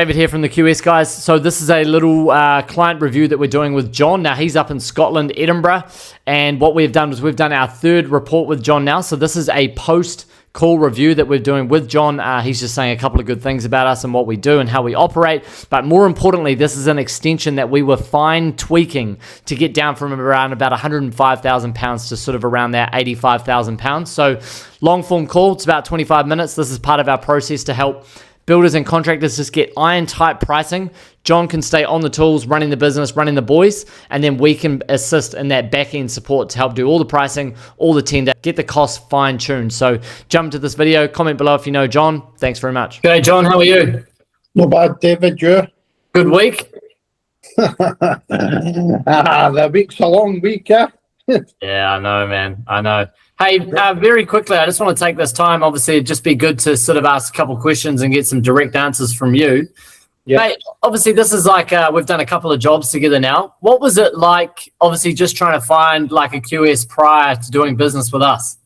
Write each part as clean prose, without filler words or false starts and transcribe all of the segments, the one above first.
David here from the QS guys. So this is a little client review that we're doing with John. Now he's up in Scotland, Edinburgh, and what we've done is we've done our third report with John now. So this is a post-call review that we're doing with John. He's just saying a couple of good things about us and what we do and how we operate. But more importantly, this is an extension that we were fine tweaking to get down from around about £105,000 to sort of around that £85,000. So long form call, it's about 25 minutes. This is part of our process to help builders and contractors just get iron tight pricing. John can stay on the tools, running the business, running the boys, and then we can assist in that back end support to help do all the pricing, all the tender, get the cost fine tuned. So jump to this video, comment below if you know John. Thanks very much. G'day, John. How are you? Not bad, David. You? Good week? The week's a long week, eh? Yeah, I know, man. I know. Hey, very quickly, I just want to take this time. Obviously, it'd just be good to sort of ask a couple of questions and get some direct answers from you. Yeah. Mate, obviously, this is like we've done a couple of jobs together now. What was it like, obviously, just trying to find like a QS prior to doing business with us?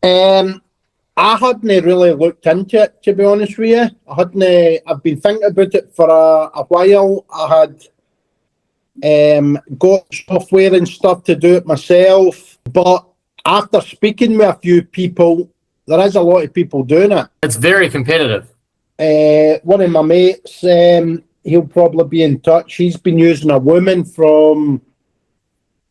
I hadn't really looked into it, to be honest with you. I've been thinking about it for a while. I had got software and stuff to do it myself, but after speaking with a few people, there is a lot of people doing it. It's very competitive. One of my mates, he'll probably be in touch. He's been using a woman from,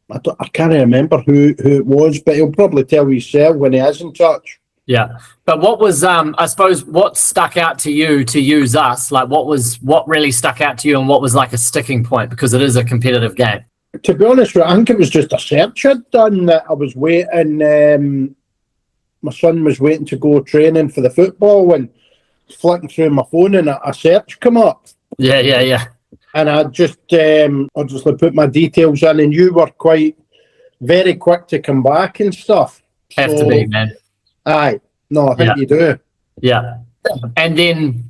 I can't remember who it was, but he'll probably tell you himself when he is in touch. Yeah. But what was, I suppose, what stuck out to you to use us? Like, what really stuck out to you and what was like a sticking point? Because it is a competitive game. To be honest with you, I think it was just a search I'd done that I was waiting. My son was waiting to go training for the football and flicking through my phone and a search come up. Yeah. And I just obviously put my details in, and you were very quick to come back and stuff. Have to be, man. Aye. No, I think you do. Yeah. And then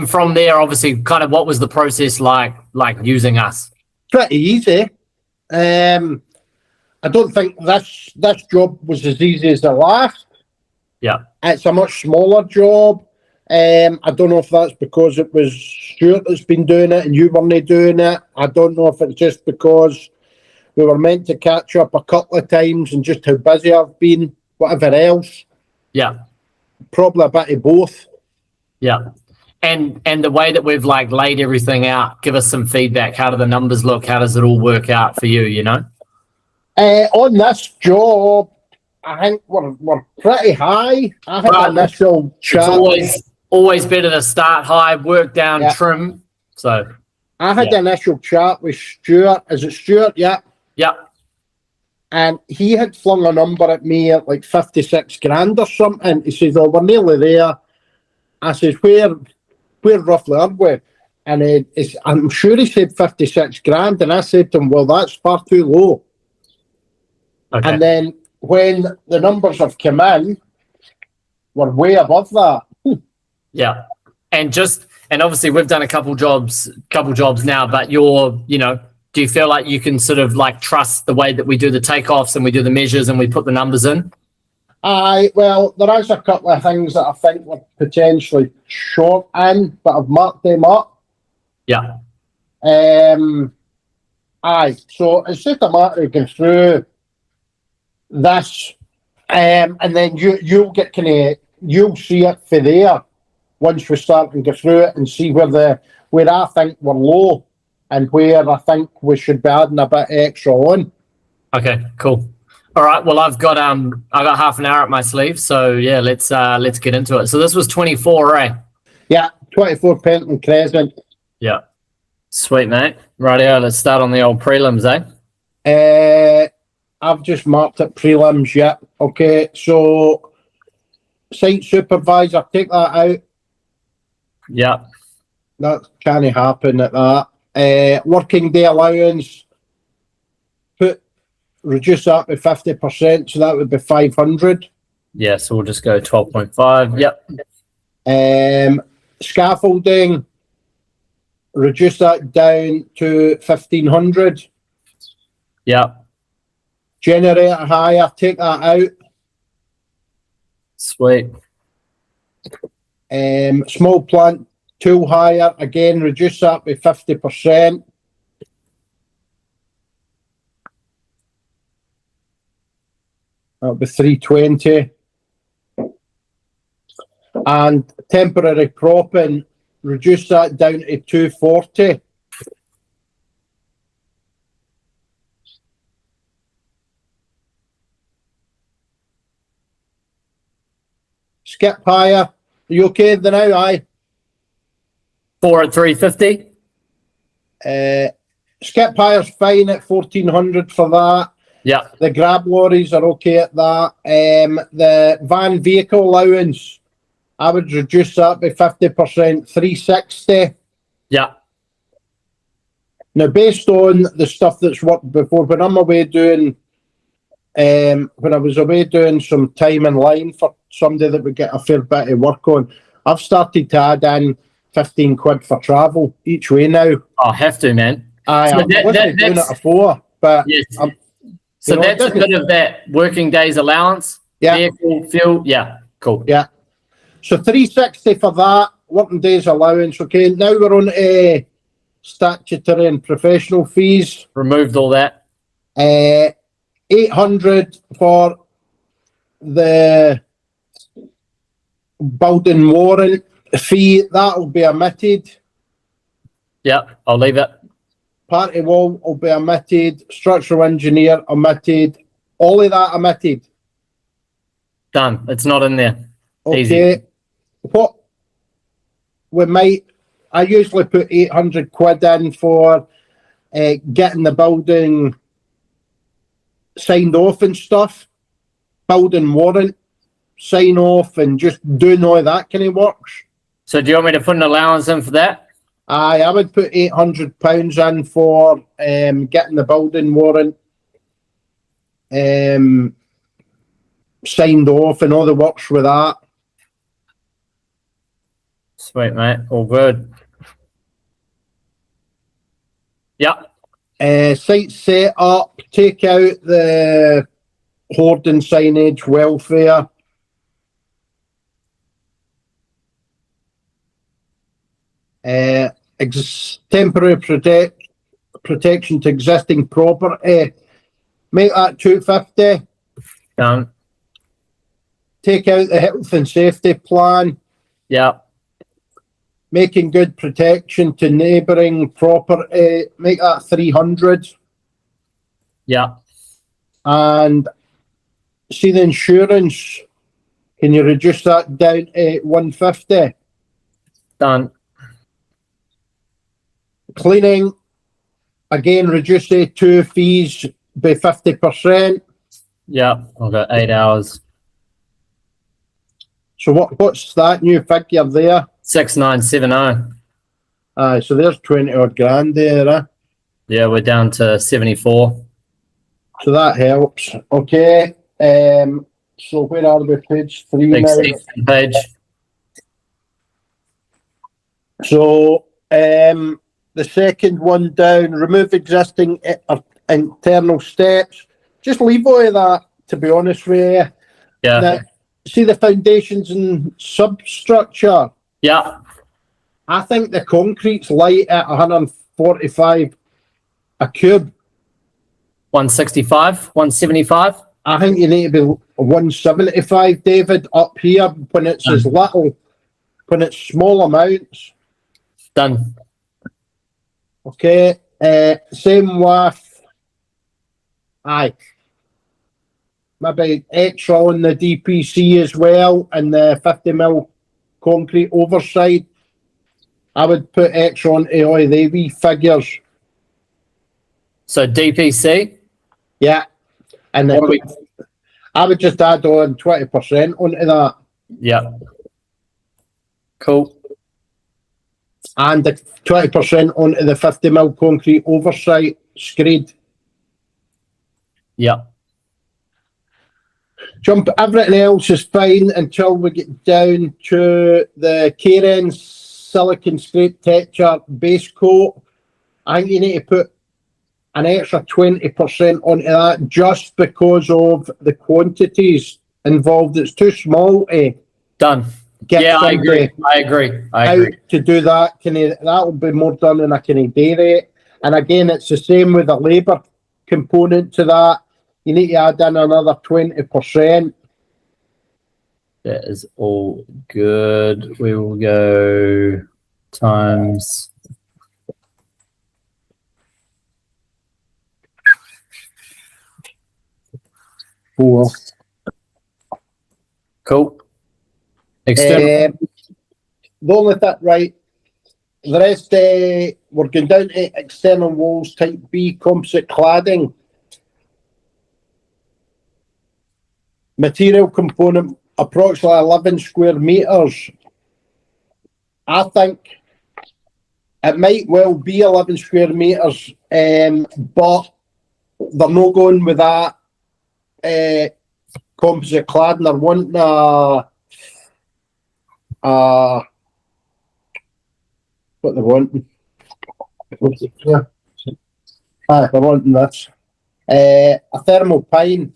from there, obviously, kind of what was the process like using us? Pretty easy. I don't think this job was as easy as the last. Yeah. It's a much smaller job. I don't know if that's because it was Stuart that's been doing it and you weren't doing it. I don't know if it's just because we were meant to catch up a couple of times and just how busy I've been, whatever else. Yeah. Probably a bit of both. Yeah. And the way that we've like laid everything out, give us some feedback. How do the numbers look? How does it all work out for you, you know? On this job, I think we're pretty high. I had an initial chat. It's always better to start high, work down, trim. So I had an initial chat with Stuart. Is it Stuart? Yeah. Yeah. And he had flung a number at me at like 56 grand or something. He says, "Oh, we're nearly there." I says, where roughly are we? And I'm sure he said 56 grand. And I said to him, well, that's far too low. Okay. And then when the numbers have come in, we're way above that. Yeah. And obviously we've done a couple jobs now, but do you feel like you can sort of like trust the way that we do the takeoffs and we do the measures and we put the numbers in? Well, there is a couple of things that I think we're potentially short in, but I've marked them up. Yeah. So it's just a matter of going through this, and then you'll see it for there once we start and go through it and see where I think we're low and where I think we should be adding a bit extra on. Okay, cool. All right. Well, I've got half an hour up my sleeve, so yeah, let's get into it. So this was 24, right? Yeah, 24 Pentland Crescent. Yeah. Sweet, mate. Rightio, let's start on the old prelims, eh? I've just marked it prelims, yeah. Okay, so site supervisor, take that out. Yeah. That can't happen at that. Working day allowance, reduce that by 50%, so that would be 500. Yeah, so we'll just go 12.5. Yep. Scaffolding, reduce that down to 1,500. Yeah. Generator hire, take that out. Sweet. Small plant Tool hire, again, reduce that by 50%. That'll be 320. And temporary propping, reduce that down to 240. Skip hire, are you okay with the now? Aye. 4 at 350. Skip hire's fine at 1400 for that. Yeah. The grab lorries are okay at that. The van vehicle allowance, I would reduce that by 50%, 360. Yeah. Now, based on the stuff that's worked before, when I'm away doing, when I was away doing some time in line for somebody that would get a fair bit of work on, I've started to add in 15 quid for travel each way now. I'll have to, man. I So wasn't doing it before, but yes. I'm, So you know, that's a bit of that working days allowance. Yeah. Vehicle, fuel. Yeah. Cool. Yeah. So 360 for that, working days allowance. Okay, now we're on statutory and professional fees. Removed all that. 800 for the building warrant fee. That'll be omitted. Yeah. I'll leave it. Party wall will be omitted. Structural engineer omitted. All of that omitted. Done. It's not in there. Okay. Easy. What we might, I usually put 800 quid in for getting the building signed off and stuff. Building warrant, sign off, and just doing all that kind of works. So do you want me to put an allowance in for that? I would put £800 in for getting the building warrant signed off and all the works with that. Sweet, mate. All good. Yeah. Site set up, take out the hoarding signage, welfare. Temporary protection to existing property. Make that 250. Done. Take out the health and safety plan. Yeah. Making good protection to neighbouring property. Make that 300. Yeah. And see the insurance. Can you reduce that down to 150? Done. Cleaning, again, reduce the two fees by 50%. Yeah. I've got 8 hours. So what's that new figure there? 6970. So there's 20 odd grand there. Yeah, we're down to 74. So that helps. Okay. So where are we? Page 3 Big now. section page. So the second one down, remove existing internal steps. Just leave all of that, to be honest with you. Yeah. Now, see the foundations and substructure. Yeah. I think the concrete's light at 145 a cube. 165, 175. I think you need to be 175, David, up here when it's as little, when it's small amounts. Done. Okay. Same with, maybe extra on the DPC as well, and the 50mm concrete overside. I would put extra on all the wee figures. So DPC. Yeah. And I would just add on 20% onto that. Yeah. Cool. And the 20% onto the 50mm concrete oversight screed. Yeah. Everything else is fine until we get down to the Karen silicon scrape texture base coat. I think you need to put an extra 20% onto that just because of the quantities involved. It's too small. Done. get Yeah, I agree. somebody I out agree. to do that. That will be more done in a kind of day rate. And again, it's the same with the labour component to that. You need to add in another 20%. That is all good. We will go times. For Cool. External. the only thing, right? The rest, we're going down to external walls, type B, composite cladding. Material component, approximately 11 square metres. I think it might well be 11 square metres, but they're not going with that composite cladding. They're wanting what they're wanting. What's it here? They're wanting this. A thermal pine.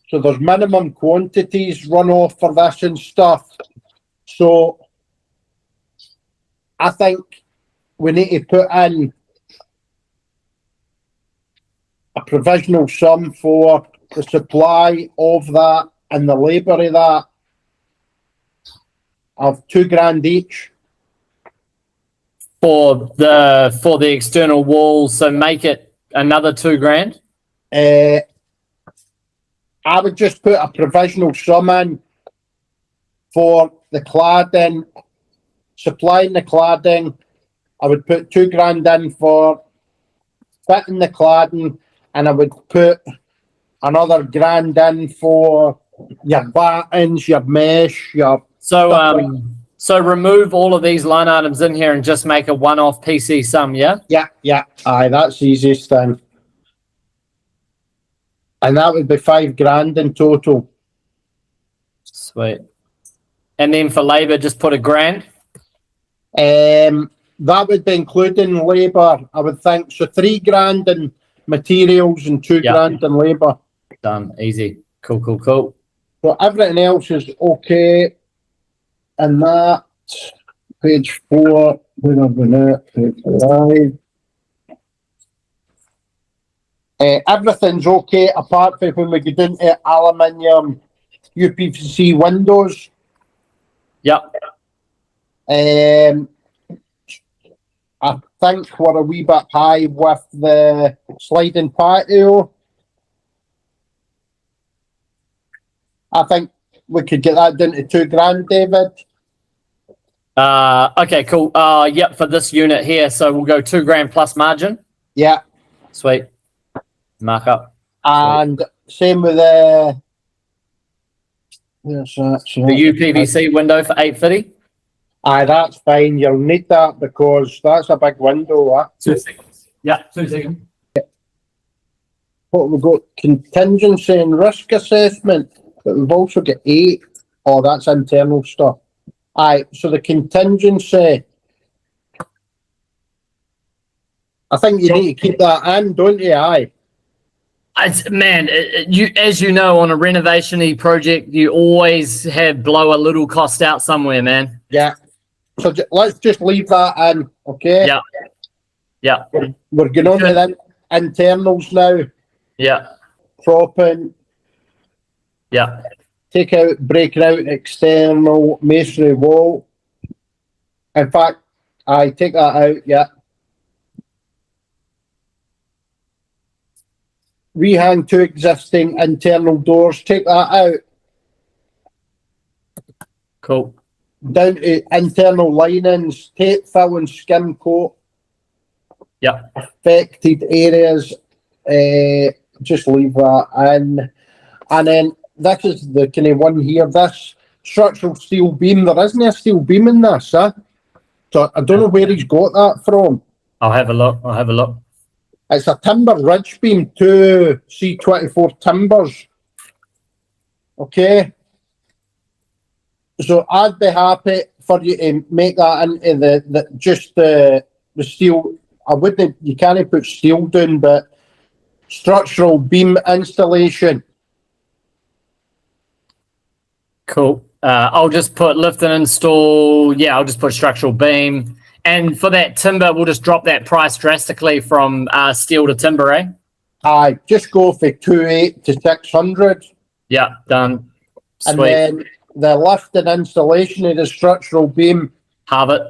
So there's minimum quantities run off for this and stuff. So I think we need to put in a provisional sum for the supply of that and the labour of that of £2,000 each. For the external wall, so make it another £2,000. I would just put a provisional sum in for the cladding, supplying the cladding. I would put £2,000 in for fitting the cladding, and I would put another grand in for your battens, your mesh, your So remove all of these line items in here and just make a one-off PC sum, yeah? yeah. Aye, that's the easiest thing. And that would be £5,000 in total. Sweet. And then for labour, just put £1,000. That would be including labour, I would think. So £3,000 in materials and £2,000 in labour. Done. Easy. Cool. So everything else is okay. And that, page 4, where are we now? Page 5. Everything's okay apart from when we get into aluminium UPVC windows. Yep. I think we're a wee bit high with the sliding patio. I think we could get that down to £2,000, David. Okay, cool. Yep, for this unit here, so we'll go £2,000 plus margin. Yeah. Sweet. Mark up. And same with the UPVC window for £850. Aye, that's fine. You'll need that because that's a big window. 2 seconds. Yeah, 2 seconds. What we've got, contingency and risk assessment, but we've also got 8. Oh, that's internal stuff. Aye, so the contingency, I think you need to keep that in, don't you? Aye. Man, you as you know, on a renovation-y project, you always have blow a little cost out somewhere, man. Yeah. So let's just leave that in, okay? Yeah. We're going on to the internals now. Yeah. Propping. Yeah. Breaking out external masonry wall. In fact, I take that out, yeah. Rehang 2 existing internal doors, take that out. Cool. Down to internal linings, tape, fill and skim coat. Yeah. Affected areas, just leave that in. And then this is the kind of one here, this structural steel beam. There isn't a steel beam in this, huh? So I don't know where he's got that from. I'll have a look. It's a timber ridge beam, 2 C24 timbers. Okay. So I'd be happy for you to make that into the steel. I wouldn't, you can't put steel down, but structural beam installation. Cool. I'll just put lift and install. Yeah, I'll just put structural beam. And for that timber, we'll just drop that price drastically from steel to timber, eh? Aye, just go for 2.8 to 600. Yeah, done. Sweet. And then the lift and installation of the structural beam. Have it.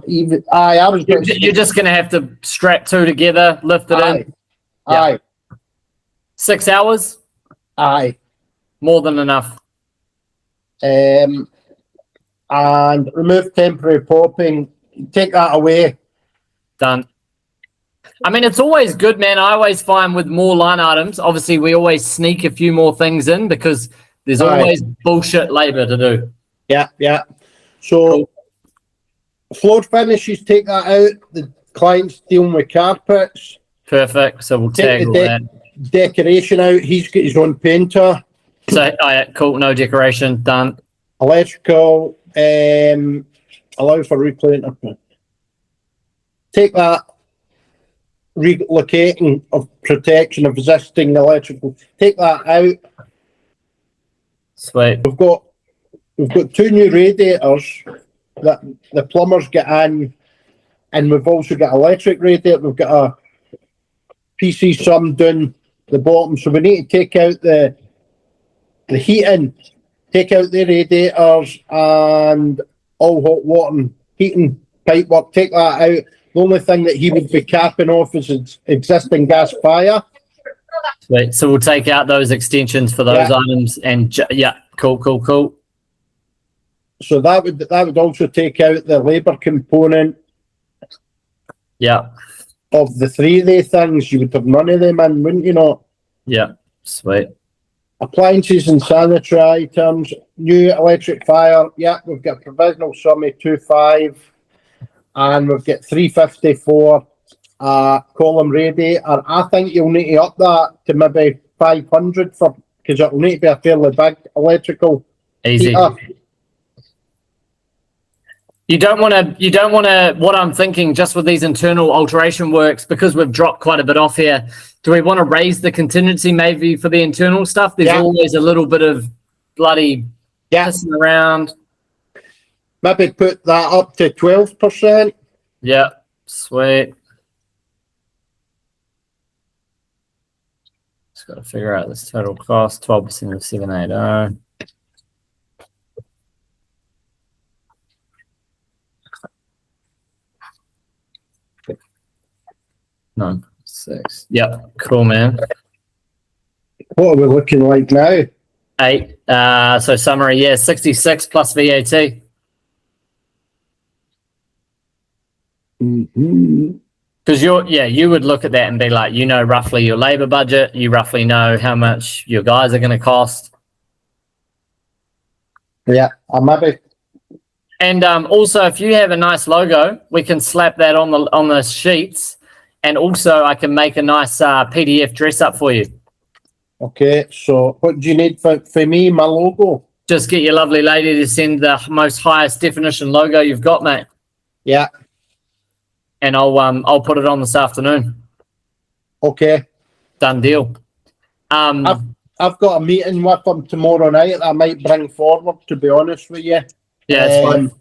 Even I was going You're just going to have to strap two together, lift it in. Aye. 6 hours? Aye. More than enough. And remove temporary popping. Take that away. Done. I mean, it's always good, man. I always find with more line items, obviously we always sneak a few more things in because there's always bullshit labor to do. Yeah. So floor finishes, take that out. The client's dealing with carpets. Perfect. So we'll tag all that. Decoration out. He's got his own painter. So, cool. No decoration. Done. Electrical. Allow for replating. Take that. Relocating of protection of existing electrical. Take that out. Sweet. We've got 2 new radiators that the plumbers get in, and we've also got electric radiator. We've got a PC sum down the bottom, so we need to take out the heating, take out the radiators and all hot water and heating pipe work. Take that out. The only thing that he would be capping off is existing gas fire. Sweet. So we'll take out those extensions for those items, and cool. So that would also take out the labour component. Yeah. Of the 3-day things, you would have none of them in, wouldn't you not? Yeah. Sweet. Appliances and sanitary items, new electric fire. Yeah, we've got provisional sum of 2.5, and we've got 350 for column radiator. I think you'll need to up that to maybe 500 because it'll need to be a fairly big electrical Easy. heater. You don't want to, what I'm thinking just with these internal alteration works, because we've dropped quite a bit off here, do we want to raise the contingency maybe for the internal stuff? There's always a little bit of bloody pissing around. Maybe put that up to 12%. Yeah, sweet. Just got to figure out this total cost, 12% of 780. No, 6. Yep, cool, man. What are we looking like now? 8. So summary, 66 plus VAT. Because you would look at that and be like, roughly your labor budget, you roughly know how much your guys are going to cost. Yeah, I'm happy. And also, if you have a nice logo, we can slap that on the sheets. And also, I can make a nice PDF dress up for you. Okay, so what do you need for me, my logo? Just get your lovely lady to send the most highest definition logo you've got, mate. Yeah. And I'll put it on this afternoon. Okay. Done deal. I've got a meeting with them tomorrow night that I might bring forward, to be honest with you. Yeah, that's fine.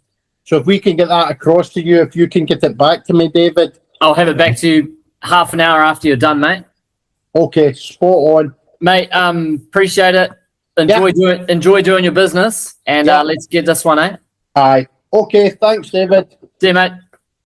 So if we can get that across to you, if you can get it back to me, David. I'll have it back to you half an hour after you're done, mate. Okay, spot on. Mate, appreciate it. Enjoy doing your business, and let's get this one, eh? Aye. Okay, thanks, David. See you, mate.